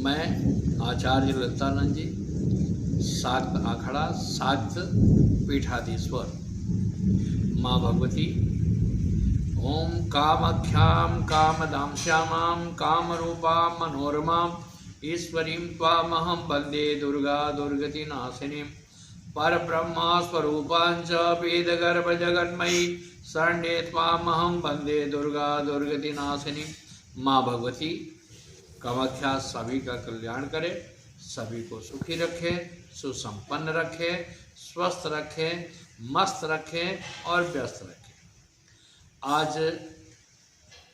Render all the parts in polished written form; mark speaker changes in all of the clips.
Speaker 1: मैं आचार्य ललितानंद जी, शाक्त आखड़ा, शाक्त पीठाधीश्वर, माँ भगवती। ओम कामाख्यां कामदां श्यामां कामरूपां मनोरमां ईश्वरीं त्वामहं वन्दे दुर्गा दुर्गतिनाशिनीं परब्रह्मा स्वरूपां च वेदगर्भजगन्मयी शरण्ये त्वामहं वन्दे दुर्गा दुर्गतिनाशिनीं। माँ भगवती कामाख्या सभी का कल्याण करे, सभी को सुखी रखे, सुसंपन्न रखे, स्वस्थ रखे, मस्त रखे और व्यस्त रखे। आज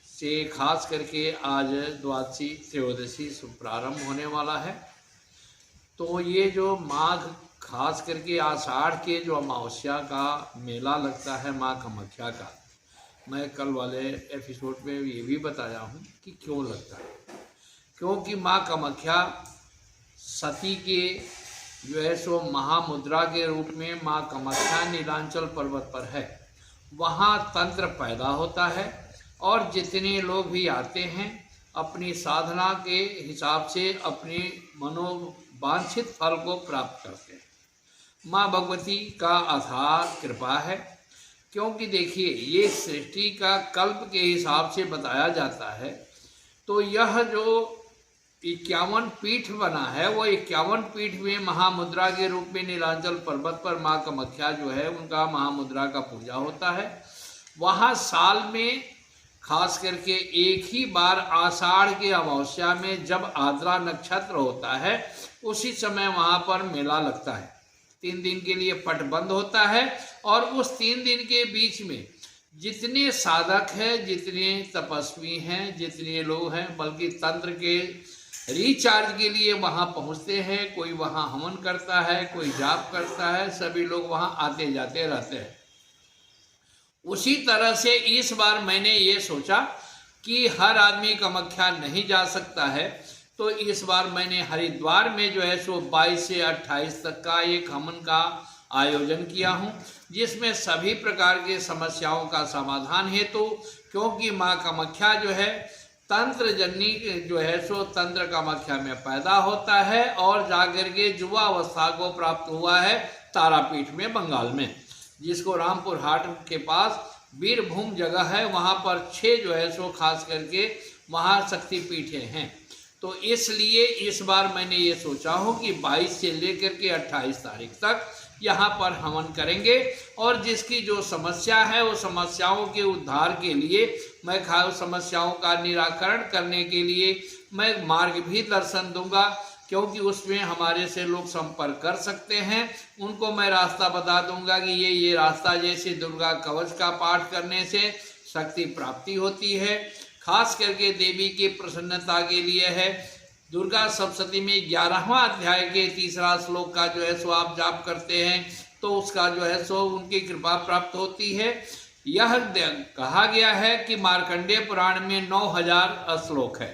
Speaker 1: से खास करके आज द्वादशी त्रयोदशी प्रारंभ होने वाला है। तो ये जो माघ, खास करके आषाढ़ के जो अमावस्या का मेला लगता है माँ कामाख्या का, मैं कल वाले एपिसोड में ये भी बताया हूँ कि क्यों लगता है। क्योंकि माँ कामाख्या सती के जो है सो महामुद्रा के रूप में माँ कामाख्या नीलांचल पर्वत पर है। वहाँ तंत्र पैदा होता है और जितने लोग भी आते हैं अपनी साधना के हिसाब से अपनी मनोवांछित फल को प्राप्त करते हैं। माँ भगवती का आधार कृपा है। क्योंकि देखिए, ये सृष्टि का कल्प के हिसाब से बताया जाता है। तो यह जो 51 पीठ बना है, वो 51 पीठ में महामुद्रा के रूप में नीलांचल पर्वत पर माँ कामाख्या जो है उनका महामुद्रा का पूजा होता है। वहाँ साल में खास करके एक ही बार आषाढ़ के अमावस्या में जब आद्रा नक्षत्र होता है, उसी समय वहाँ पर मेला लगता है। 3 दिन के लिए पट बंद होता है और उस 3 दिन के बीच में जितने साधक हैं, जितने तपस्वी हैं, जितने लोग हैं, बल्कि तंत्र के रिचार्ज के लिए वहाँ पहुँचते हैं। कोई वहाँ हवन करता है, कोई जाप करता है, सभी लोग वहाँ आते जाते रहते हैं। उसी तरह से इस बार मैंने ये सोचा कि हर आदमी कामाख्या नहीं जा सकता है, तो इस बार मैंने हरिद्वार में जो है सो 22 से 28 तक का एक हवन का आयोजन किया हूँ, जिसमें सभी प्रकार के समस्याओं का समाधान हेतु, क्योंकि माँ कामाख्या जो है तंत्र जननी जो है सो तंत्र कामाख्या में पैदा होता है और जाकर के युवा अवस्था को प्राप्त हुआ है तारापीठ में, बंगाल में, जिसको रामपुर हाट के पास वीरभूम जगह है। वहाँ पर 6 जो है सो खास करके वहाँ शक्तिपीठें हैं। तो इसलिए इस बार मैंने ये सोचा हो कि 22 से लेकर के 28 तारीख तक यहाँ पर हवन करेंगे और जिसकी जो समस्या है वो समस्याओं के उद्धार के लिए मैं समस्याओं का निराकरण करने के लिए मैं मार्ग भी दर्शन दूंगा, क्योंकि उसमें हमारे से लोग संपर्क कर सकते हैं। उनको मैं रास्ता बता दूंगा कि ये रास्ता, जैसे दुर्गा कवच का पाठ करने से शक्ति प्राप्ति होती है, खास करके देवी की प्रसन्नता के लिए है। दुर्गा सप्तशती में 11वां अध्याय के 3रा श्लोक का जो है सो आप जाप करते हैं तो उसका जो है सो उनकी कृपा प्राप्त होती है। यह कहा गया है कि मार्कंडेय पुराण में 9000 श्लोक है,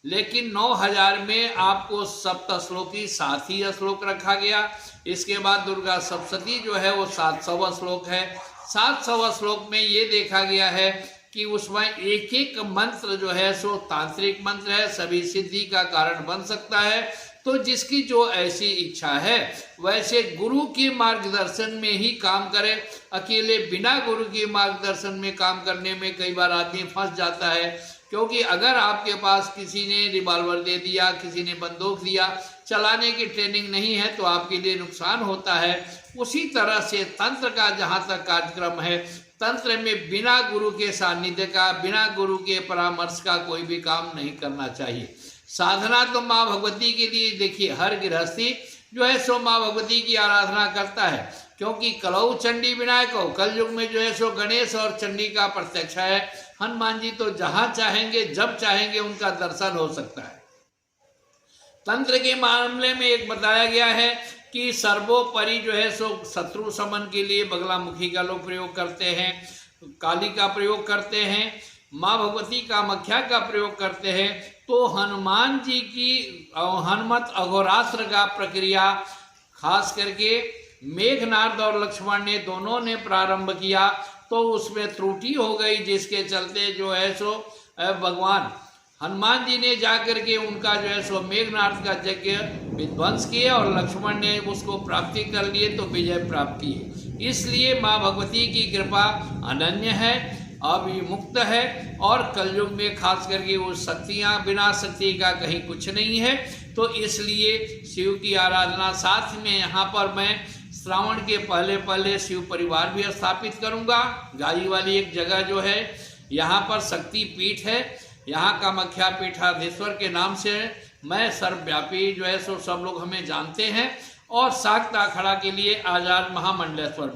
Speaker 1: लेकिन 9000 में आपको सप्तश्लोकी 7 ही श्लोक रखा गया। इसके बाद दुर्गा सप्तशती जो है वो 700वां श्लोक है। 700वां श्लोक में ये देखा गया है कि उसमें एक एक मंत्र जो है सो तांत्रिक मंत्र है, सभी सिद्धि का कारण बन सकता है। तो जिसकी जो ऐसी इच्छा है वैसे गुरु के मार्गदर्शन में ही काम करे। अकेले बिना गुरु के मार्गदर्शन में काम करने में कई बार आदमी फंस जाता है, क्योंकि अगर आपके पास किसी ने रिवॉल्वर दे दिया, किसी ने बंदूक दिया, चलाने की ट्रेनिंग नहीं है तो आपके लिए नुकसान होता है। उसी तरह से तंत्र का जहाँ तक कार्यक्रम है, तंत्र में बिना गुरु के सानिध्य का, बिना गुरु के परामर्श का कोई भी काम नहीं करना चाहिए। साधना तो माँ भगवती के लिए, देखिए हर गृहस्थी जो है सो माँ भगवती की आराधना करता है, क्योंकि कलौ चंडी विनायक हो, कल युग में जो है सो गणेश और चंडी का प्रत्यक्ष है। हनुमान जी तो जहाँ चाहेंगे जब चाहेंगे उनका दर्शन हो सकता है। तंत्र के मामले में एक बताया गया है कि सर्वोपरि जो है सो शत्रु समन के लिए बगलामुखी का लोग प्रयोग करते हैं, काली का प्रयोग करते हैं, माँ भगवती कामाख्या का प्रयोग करते हैं। तो हनुमान जी की हनुमत अघोरास्त्र का प्रक्रिया खास करके मेघनाद और लक्ष्मण ने दोनों ने प्रारंभ किया, तो उसमें त्रुटि हो गई, जिसके चलते जो है सो भगवान हनुमान जी ने जाकर के उनका जो है सो मेघनाथ का यज्ञ विध्वंस किया और लक्ष्मण ने उसको प्राप्ति कर लिए तो विजय प्राप्त की। इसलिए माँ भगवती की कृपा अनन्य है, अविमुक्त है और कलयुग में खास करके वो शक्तियाँ, बिना शक्ति का कहीं कुछ नहीं है। तो इसलिए शिव की आराधना, साथ में यहाँ पर मैं श्रावण के पहले पहले शिव परिवार भी स्थापित करूँगा। गाई वाली एक जगह जो है यहाँ पर शक्ति पीठ है, यहाँ कामाख्या पीठाधीश्वर के नाम से मैं सर्वव्यापी जो है सो सब लोग हमें जानते हैं। और शाक्त अखाड़ा के लिए आजाद महामंडलेश्वर